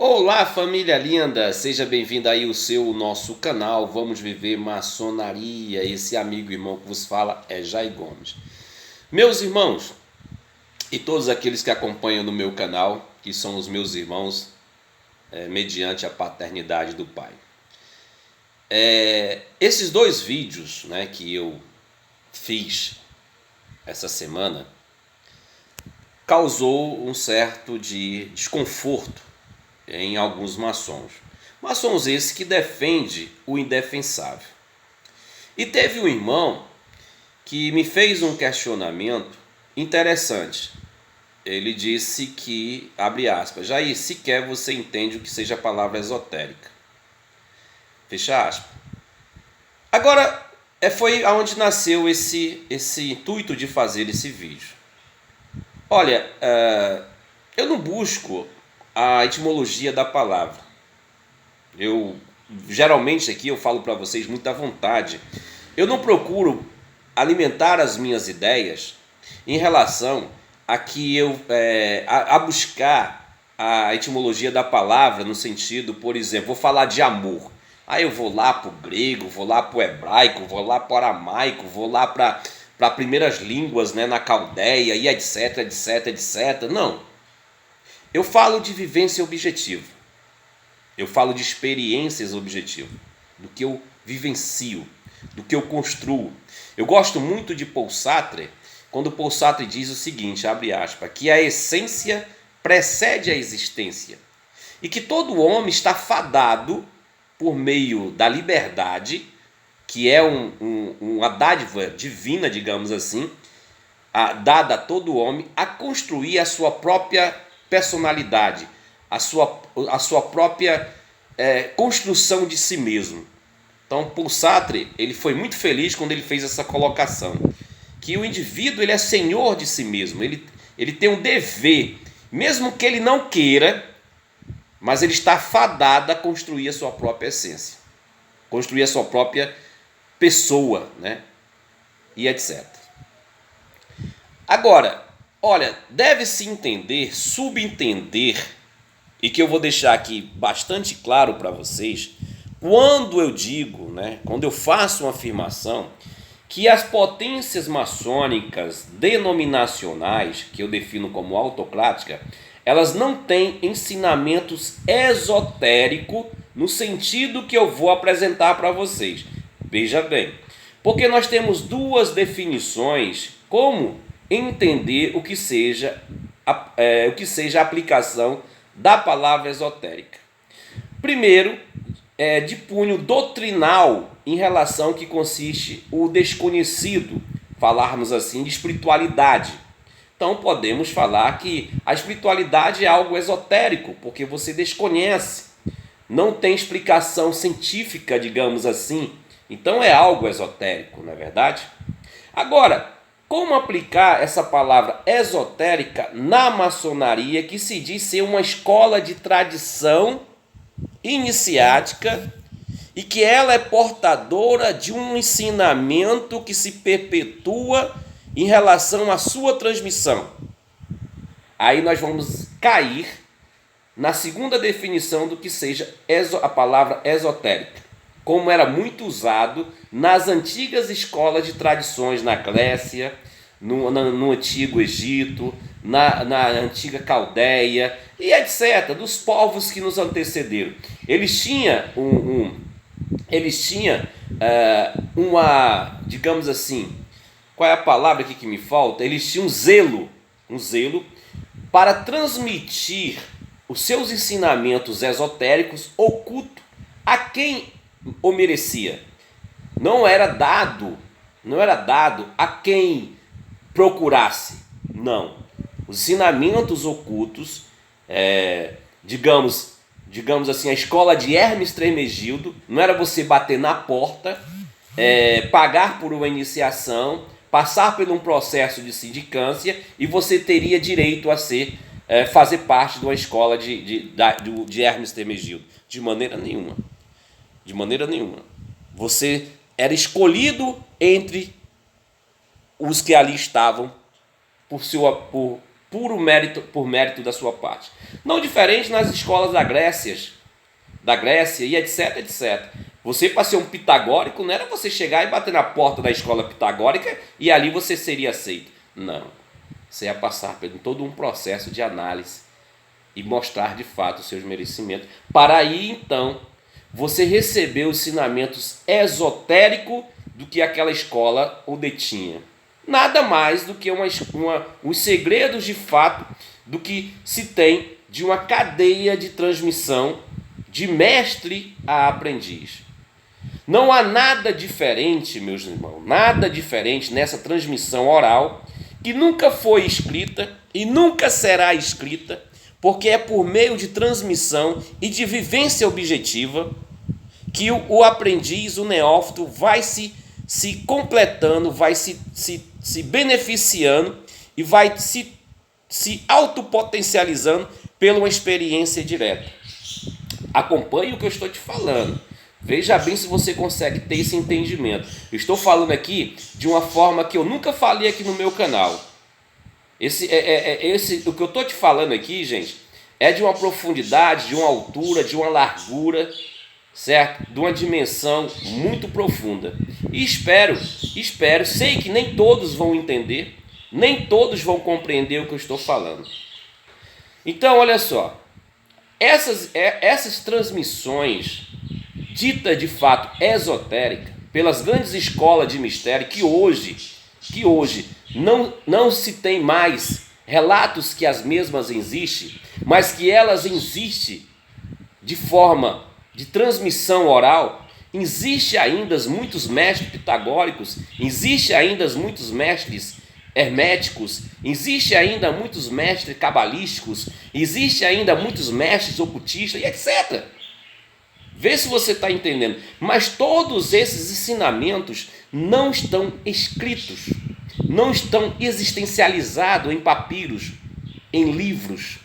Olá, família linda! Seja bem-vindo aí ao nosso canal. Vamos viver maçonaria. Esse amigo e irmão que vos fala é Jair Gomes. Meus irmãos e todos aqueles que acompanham no meu canal, que são os meus irmãos, mediante a paternidade do Pai. Esses dois vídeos, que eu fiz essa semana causou um certo de desconforto em alguns maçons. Maçons esses que defendem o indefensável. E teve um irmão que me fez um questionamento interessante. Ele disse que, abre aspas, Jair, sequer você entende o que seja a palavra esotérica. Fecha aspas. Agora, foi aonde nasceu esse intuito de fazer esse vídeo. Olha, eu não busco a etimologia da palavra. Geralmente aqui eu falo para vocês muito à vontade. Eu não procuro alimentar as minhas ideias em relação a buscar a etimologia da palavra no sentido, por exemplo, vou falar de amor. Aí eu vou lá para o grego, vou lá para o hebraico, vou lá para o aramaico, vou lá para primeiras línguas, na caldeia e etc, etc, etc. Não. Eu falo de vivência objetiva. Eu falo de experiências objetivas, do que eu vivencio, do que eu construo. Eu gosto muito de Paul Sartre, quando Paul Sartre diz o seguinte, abre aspas, que a essência precede a existência e que todo homem está fadado por meio da liberdade, que é uma dádiva divina, digamos assim, dada a todo homem, a construir a sua própria personalidade, a sua própria construção de si mesmo. Então, Paul Sartre, ele foi muito feliz quando ele fez essa colocação, que o indivíduo ele é senhor de si mesmo, ele tem um dever, mesmo que ele não queira, mas ele está fadado a construir a sua própria essência, construir a sua própria pessoa, e etc. Agora, olha, deve-se entender, subentender, e que eu vou deixar aqui bastante claro para vocês, quando eu digo, quando eu faço uma afirmação, que as potências maçônicas denominacionais, que eu defino como autocrática, elas não têm ensinamentos esotéricos no sentido que eu vou apresentar para vocês. Veja bem, porque nós temos duas definições como entender o que seja a aplicação da palavra esotérica. Primeiro, de cunho doutrinal em relação ao que consiste o desconhecido, falarmos assim de espiritualidade. Então podemos falar que a espiritualidade é algo esotérico, porque você desconhece, não tem explicação científica, digamos assim, então é algo esotérico, não é verdade? Agora, como aplicar essa palavra esotérica na maçonaria, que se diz ser uma escola de tradição iniciática e que ela é portadora de um ensinamento que se perpetua em relação à sua transmissão? Aí nós vamos cair na segunda definição do que seja a palavra esotérica, como era muito usado nas antigas escolas de tradições na Grécia, no antigo Egito, na antiga Caldeia e etc., dos povos que nos antecederam. Eles tinham uma, digamos assim, qual é a palavra aqui que me falta? Eles tinham um zelo para transmitir os seus ensinamentos esotéricos ocultos a quem o merecia. Não era dado a quem procurasse. Não. Os ensinamentos ocultos, digamos assim, a escola de Hermes Trismegisto, não era você bater na porta, pagar por uma iniciação, passar por um processo de sindicância e você teria direito a fazer parte de uma escola de Hermes Trismegisto. De maneira nenhuma. De maneira nenhuma. Você era escolhido entre os que ali estavam por puro mérito, por mérito da sua parte. Não diferente nas escolas da Grécia e etc, etc. Você, para ser um pitagórico, não era você chegar e bater na porta da escola pitagórica e ali você seria aceito. Não. Você ia passar por todo um processo de análise e mostrar de fato os seus merecimentos. Para aí, então, você receber os ensinamentos esotéricos do que aquela escola o detinha. Nada mais do que os segredos de fato do que se tem de uma cadeia de transmissão de mestre a aprendiz. Não há nada diferente, meus irmãos, nada diferente nessa transmissão oral que nunca foi escrita e nunca será escrita, porque é por meio de transmissão e de vivência objetiva que o aprendiz, o neófito, vai se completando, vai se beneficiando e vai se autopotencializando pela uma experiência direta. Acompanhe o que eu estou te falando. Veja bem se você consegue ter esse entendimento. Eu estou falando aqui de uma forma que eu nunca falei aqui no meu canal. O que eu estou te falando aqui, gente, é de uma profundidade, de uma altura, de uma largura, certo? De uma dimensão muito profunda. E espero, sei que nem todos vão entender, nem todos vão compreender o que eu estou falando. Então, olha só, essas transmissões dita de fato esotérica pelas grandes escolas de mistério que hoje não se tem mais relatos que as mesmas existem, mas que elas existem de forma de transmissão oral. Existe ainda muitos mestres pitagóricos, existe ainda muitos mestres herméticos, existe ainda muitos mestres cabalísticos, existe ainda muitos mestres ocultistas e etc. Vê se você está entendendo. Mas todos esses ensinamentos não estão escritos, não estão existencializados em papiros, em livros.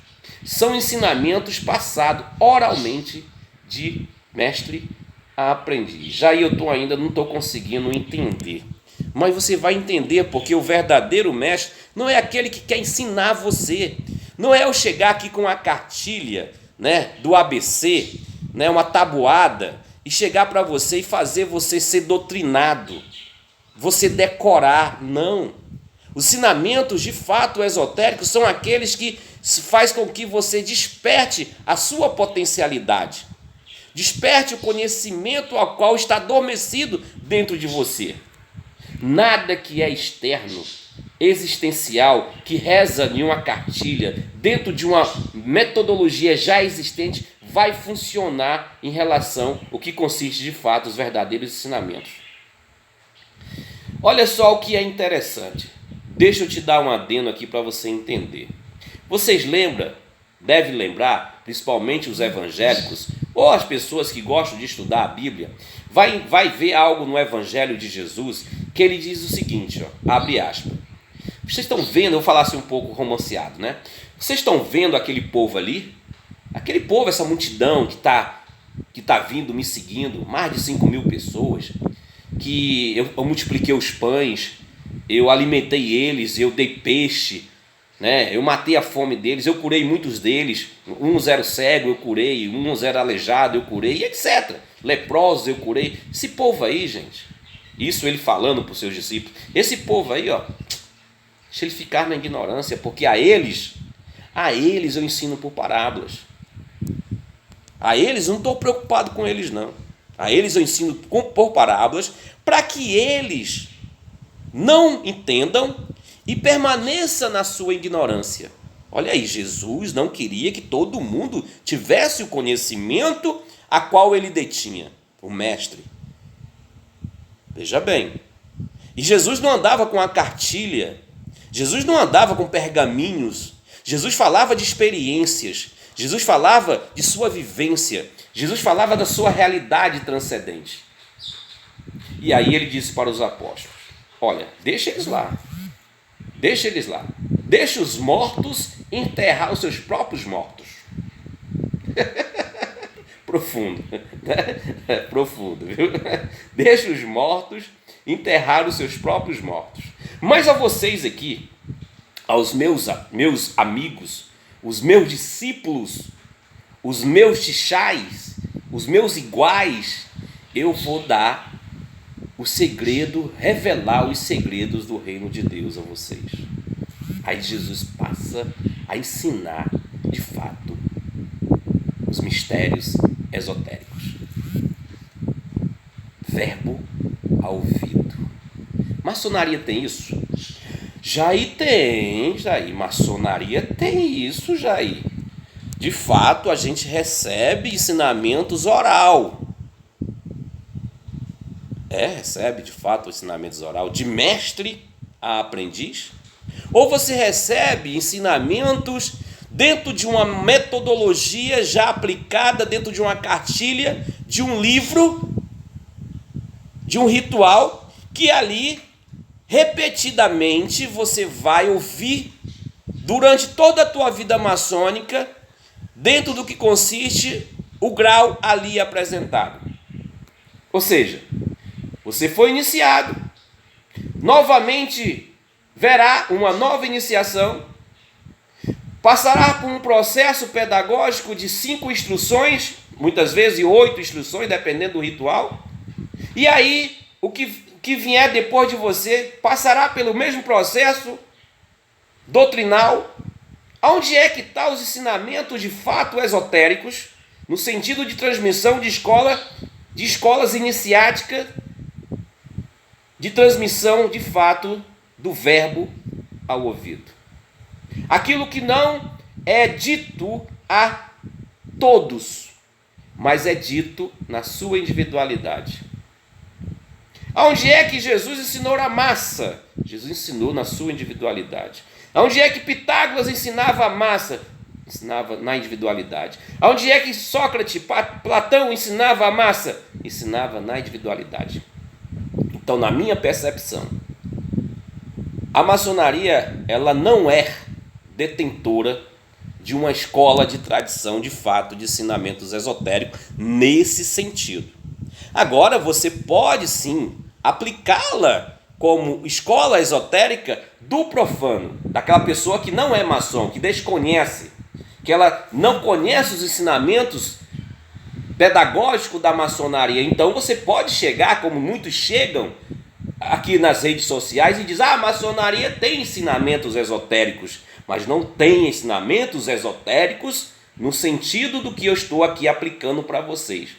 São ensinamentos passados oralmente de mestre a aprendiz. Já eu não estou conseguindo entender. Mas você vai entender, porque o verdadeiro mestre não é aquele que quer ensinar você. Não é eu chegar aqui com uma cartilha, né, do ABC, né, uma tabuada, e chegar para você e fazer você ser doutrinado, você decorar. Não. Os ensinamentos de fato esotéricos são aqueles que faz com que você desperte a sua potencialidade, desperte o conhecimento ao qual está adormecido dentro de você. Nada que é externo, existencial, que reza em uma cartilha, dentro de uma metodologia já existente, vai funcionar em relação ao que consiste de fato os verdadeiros ensinamentos. Olha só o que é interessante. Deixa eu te dar um adendo aqui para você entender. Vocês lembram, devem lembrar, principalmente os evangélicos, ou as pessoas que gostam de estudar a Bíblia, vai ver algo no Evangelho de Jesus, que ele diz o seguinte, ó, abre aspas. Vocês estão vendo, eu vou falar assim um pouco romanceado, né? Vocês estão vendo aquele povo ali? Aquele povo, essa multidão que tá vindo me seguindo, mais de 5.000 pessoas, que eu multipliquei os pães, eu alimentei eles, eu dei peixe, né? Eu matei a fome deles, eu curei muitos deles, uns eram cegos, eu curei, uns eram aleijados, eu curei, etc. Leprosos, eu curei. Esse povo aí, gente, isso ele falando para os seus discípulos, esse povo aí, ó, deixa ele ficar na ignorância, porque a eles eu ensino por parábolas. A eles, não estou preocupado com eles, não. A eles eu ensino por parábolas, para que eles não entendam e permaneça na sua ignorância. Olha aí, Jesus não queria que todo mundo tivesse o conhecimento a qual ele detinha, o mestre. Veja bem. E Jesus não andava com a cartilha, Jesus não andava com pergaminhos, Jesus falava de experiências, Jesus falava de sua vivência, Jesus falava da sua realidade transcendente. E aí ele disse para os apóstolos, olha, deixa eles lá, deixa os mortos enterrar os seus próprios mortos. Profundo, né? Profundo, viu? Deixa os mortos enterrar os seus próprios mortos. Mas a vocês aqui, aos meus amigos, os meus discípulos, os meus xixais, os meus iguais, eu vou dar o segredo, revelar os segredos do reino de Deus a vocês. Aí Jesus passa a ensinar, de fato, os mistérios esotéricos. Verbo ao ouvido. Maçonaria tem isso? Jair tem, Jair. Maçonaria tem isso, Jair. De fato, a gente recebe ensinamentos oral. Recebe de fato ensinamentos oral de mestre a aprendiz? Ou você recebe ensinamentos dentro de uma metodologia já aplicada, dentro de uma cartilha, de um livro, de um ritual, que ali, repetidamente, você vai ouvir durante toda a tua vida maçônica, dentro do que consiste o grau ali apresentado. Ou seja, você foi iniciado, novamente verá uma nova iniciação, passará por um processo pedagógico de 5 instruções, muitas vezes 8 instruções, dependendo do ritual, e aí o que vier depois de você passará pelo mesmo processo doutrinal. Onde é que estão os ensinamentos de fato esotéricos, no sentido de transmissão de escolas iniciáticas, de transmissão de fato do verbo ao ouvido? Aquilo que não é dito a todos, mas é dito na sua individualidade. Onde é que Jesus ensinou a massa? Jesus ensinou na sua individualidade. Onde é que Pitágoras ensinava a massa? Ensinava na individualidade. Onde é que Sócrates, Platão ensinava a massa? Ensinava na individualidade. Então, na minha percepção, a maçonaria, ela não é detentora de uma escola de tradição, de fato, de ensinamentos esotéricos nesse sentido. Agora, você pode sim aplicá-la como escola esotérica do profano, daquela pessoa que não é maçom, que desconhece, que ela não conhece os ensinamentos pedagógicos da maçonaria. Então você pode chegar, como muitos chegam aqui nas redes sociais, e diz: a maçonaria tem ensinamentos esotéricos, mas não tem ensinamentos esotéricos no sentido do que eu estou aqui aplicando para vocês.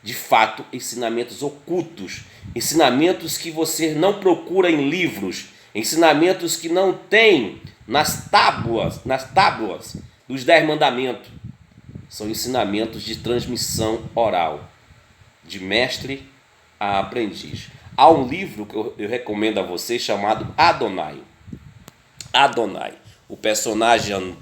De fato, ensinamentos ocultos, ensinamentos que você não procura em livros, ensinamentos que não tem nas tábuas dos 10 mandamentos. São ensinamentos de transmissão oral, de mestre a aprendiz. Há um livro que eu recomendo a você chamado Adonai. Adonai, o personagem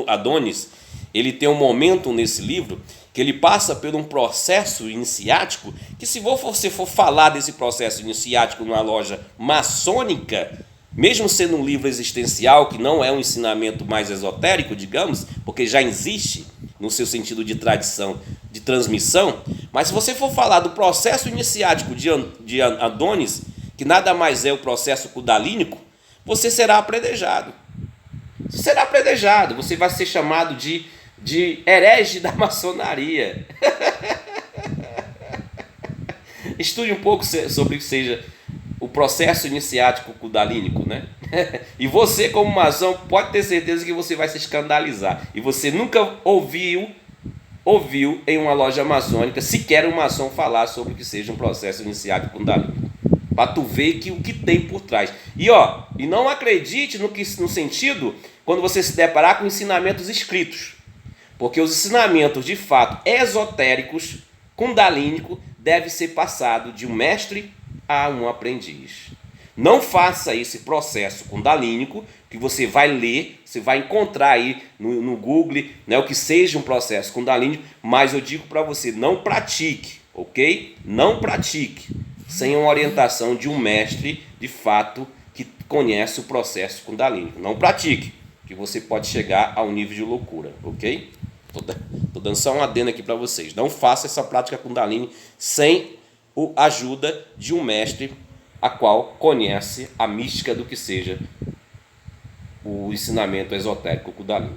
Adonis, ele tem um momento nesse livro que ele passa por um processo iniciático, que se você for falar desse processo iniciático numa loja maçônica, mesmo sendo um livro existencial, que não é um ensinamento mais esotérico, digamos, porque já existe no seu sentido de tradição, de transmissão, mas se você for falar do processo iniciático de Adonis, que nada mais é o processo kundalínico, você será apredejado. Você será apredejado, você vai ser chamado de herege da maçonaria. Estude um pouco sobre o que seja o processo iniciático kundalínico, né? E você, como maçom, pode ter certeza que você vai se escandalizar. E você nunca ouviu em uma loja maçônica sequer um maçom falar sobre o que seja um processo iniciático kundalínico. Para tu ver o que tem por trás. E não acredite no sentido quando você se deparar com ensinamentos escritos. Porque os ensinamentos, de fato, esotéricos, kundalínicos, devem ser passados de um mestre a um aprendiz. Não faça esse processo kundalínico que você vai ler, você vai encontrar aí no Google, né, o que seja um processo kundalínico, mas eu digo para você, não pratique, ok? Não pratique sem uma orientação de um mestre, de fato, que conhece o processo kundalínico. Não pratique, que você pode chegar a um nível de loucura, ok? Tô dando só um adendo aqui para vocês. Não faça essa prática kundalini sem a ajuda de um mestre a qual conhece a mística do que seja o ensinamento esotérico Kundalini.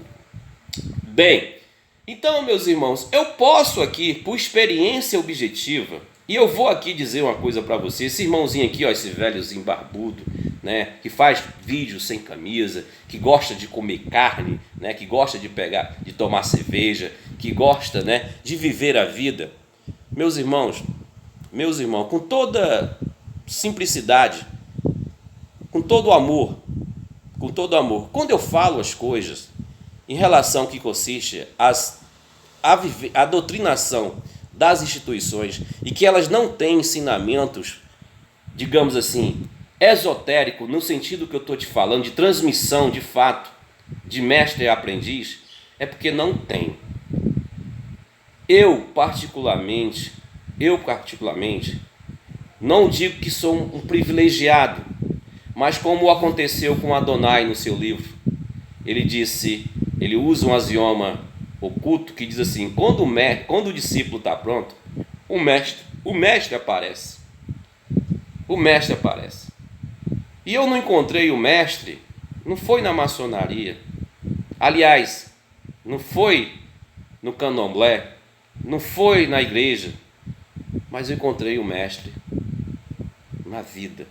Bem, então, meus irmãos, eu posso aqui, por experiência objetiva, e eu vou aqui dizer uma coisa para você, esse irmãozinho aqui, ó, esse velhozinho barbudo, né, que faz vídeo sem camisa, que gosta de comer carne, né, que gosta de tomar cerveja, que gosta, né, de viver a vida. Meus irmãos, com toda simplicidade, com todo amor, quando eu falo as coisas em relação ao que consiste a doutrinação das instituições e que elas não têm ensinamentos, digamos assim, esotérico, no sentido que eu estou te falando, de transmissão de fato, de mestre a aprendiz, é porque não tem. Eu particularmente, não digo que sou um privilegiado, mas como aconteceu com Adonai no seu livro, ele usa um axioma oculto que diz assim: quando o discípulo está pronto, o mestre aparece. O mestre aparece. E eu não encontrei o mestre, não foi na maçonaria, aliás, não foi no candomblé, não foi na igreja, mas eu encontrei o mestre na vida.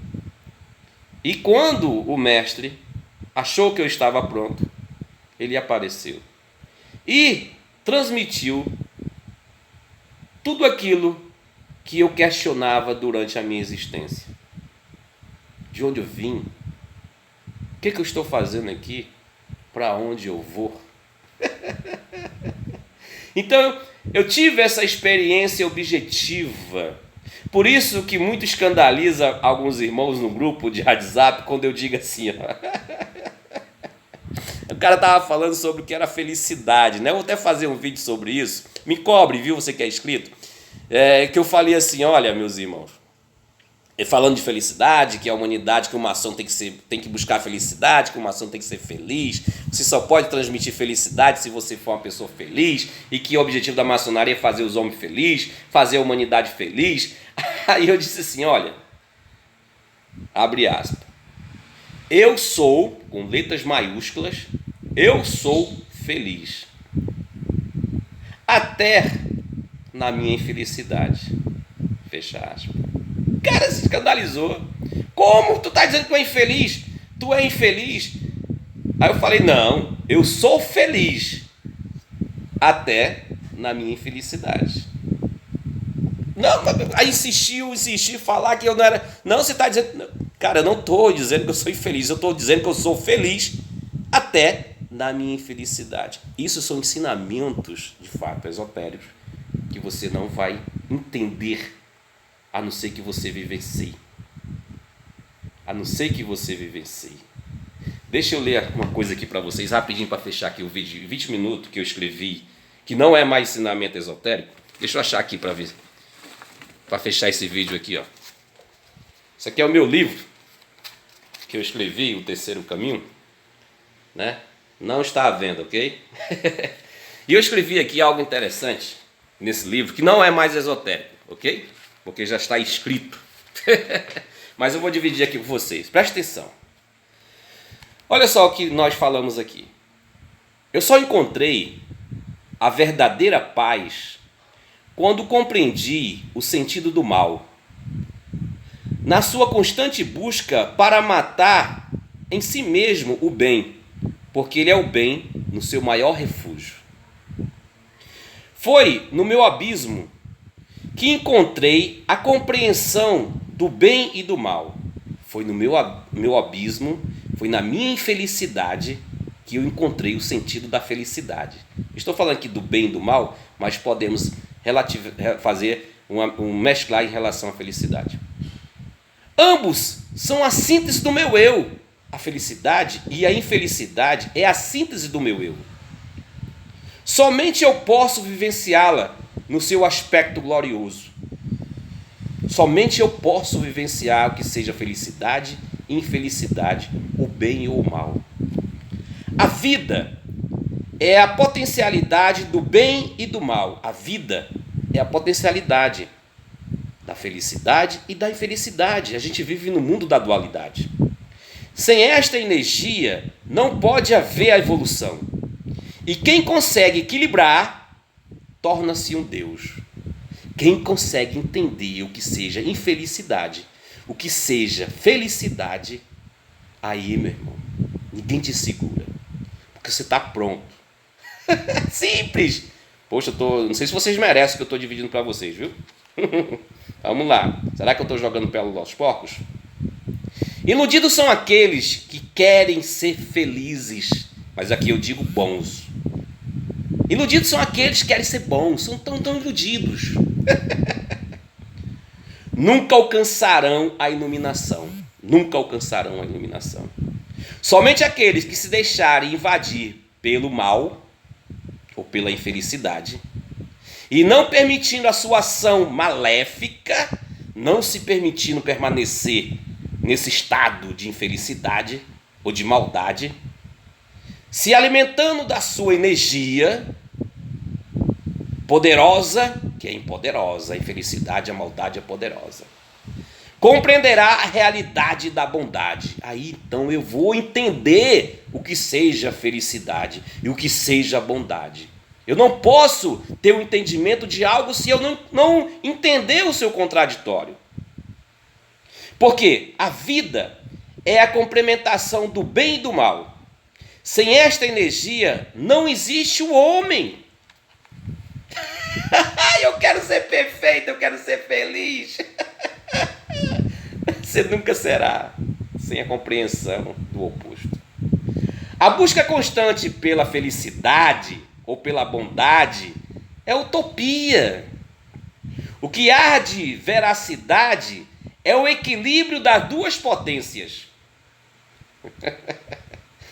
E quando o mestre achou que eu estava pronto, ele apareceu e transmitiu tudo aquilo que eu questionava durante a minha existência. De onde eu vim? O que eu estou fazendo aqui? Para onde eu vou? Então, eu tive essa experiência objetiva. Por isso que muito escandaliza alguns irmãos no grupo de WhatsApp quando eu digo assim, ó. O cara estava falando sobre o que era felicidade, né? Eu vou até fazer um vídeo sobre isso. Me cobre, viu, você que é inscrito. Que eu falei assim, olha, meus irmãos, falando de felicidade, que a humanidade, que uma ação tem que buscar felicidade, que uma ação tem que ser feliz, você só pode transmitir felicidade se você for uma pessoa feliz, e que o objetivo da maçonaria é fazer os homens felizes, fazer a humanidade feliz. Aí eu disse assim, olha, abre aspas, eu sou, com letras maiúsculas, eu sou feliz, até na minha infelicidade, fecha aspas. O cara se escandalizou. Como tu tá dizendo que tu é infeliz? Tu é infeliz? Aí eu falei, não, eu sou feliz até na minha infelicidade. Não, aí insistiu falar que eu não era. Não, você está dizendo. Não, cara, eu não estou dizendo que eu sou infeliz, eu estou dizendo que eu sou feliz até na minha infelicidade. Isso são ensinamentos, de fato, esotéricos, que você não vai entender a não ser que você vivencie. A não ser que você vivencie. Deixa eu ler uma coisa aqui para vocês, rapidinho, para fechar aqui o vídeo, 20 minutos que eu escrevi, que não é mais ensinamento esotérico. Deixa eu achar aqui para ver, para fechar esse vídeo aqui, ó. Isso aqui é o meu livro que eu escrevi, O Terceiro Caminho, né? Não está à venda, ok? E eu escrevi aqui algo interessante nesse livro, que não é mais esotérico, ok? Porque já está escrito. Mas eu vou dividir aqui com vocês. Presta atenção. Olha só o que nós falamos aqui. Eu só encontrei a verdadeira paz quando compreendi o sentido do mal, na sua constante busca para matar em si mesmo o bem, porque ele é o bem no seu maior refúgio. Foi no meu abismo que encontrei a compreensão do bem e do mal. Foi no meu abismo, foi na minha infelicidade que eu encontrei o sentido da felicidade. Estou falando aqui do bem e do mal, mas podemos fazer um mesclar em relação à felicidade. Ambos são a síntese do meu eu. A felicidade e a infelicidade é a síntese do meu eu. Somente eu posso vivenciá-la no seu aspecto glorioso. Somente eu posso vivenciar o que seja felicidade e infelicidade, o bem ou o mal. A vida é a potencialidade do bem e do mal. A vida é a potencialidade da felicidade e da infelicidade. A gente vive no mundo da dualidade. Sem esta energia, não pode haver a evolução. E quem consegue equilibrar, torna-se um Deus. Quem consegue entender o que seja infelicidade, o que seja felicidade, aí, meu irmão, ninguém te segura. Porque você está pronto. Simples. Poxa, não sei se vocês merecem o que eu estou dividindo para vocês, viu? Vamos lá. Será que eu estou jogando pelo aos porcos? Iludidos são aqueles que querem ser felizes. Mas aqui eu digo bons. Iludidos são aqueles que querem ser bons. São tão iludidos. Nunca alcançarão a iluminação. Nunca alcançarão a iluminação. Somente aqueles que se deixarem invadir pelo mal ou pela infelicidade e não permitindo a sua ação maléfica, não se permitindo permanecer nesse estado de infelicidade ou de maldade, se alimentando da sua energia poderosa, que é impoderosa, a infelicidade, a maldade é poderosa, compreenderá a realidade da bondade. Aí então eu vou entender o que seja felicidade e o que seja bondade. Eu não posso ter um entendimento de algo se eu não entender o seu contraditório. Porque a vida é a complementação do bem e do mal. Sem esta energia não existe o homem. Eu quero ser perfeito, eu quero ser feliz. Você nunca será sem a compreensão do oposto. A busca constante pela felicidade ou pela bondade é utopia. O que há de veracidade é o equilíbrio das duas potências.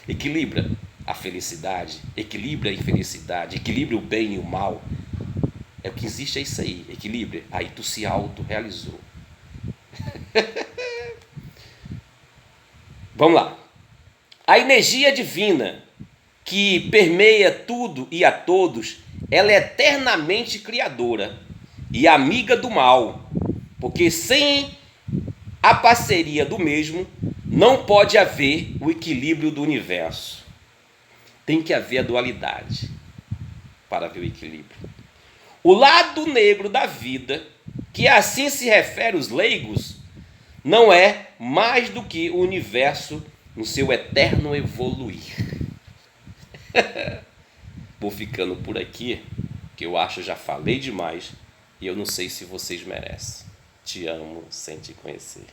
Equilibra a felicidade, equilibra a infelicidade, equilibra o bem e o mal. É o que existe, é isso aí, equilíbrio. Aí tu se autorrealizou. Vamos lá. A energia divina que permeia tudo e a todos, ela é eternamente criadora e amiga do mal, porque sem a parceria do mesmo não pode haver o equilíbrio do universo. Tem que haver a dualidade para haver o equilíbrio. O lado negro da vida, que assim se refere os leigos, não é mais do que o universo no seu eterno evoluir. Vou ficando por aqui, que eu acho que já falei demais e eu não sei se vocês merecem. Te amo sem te conhecer.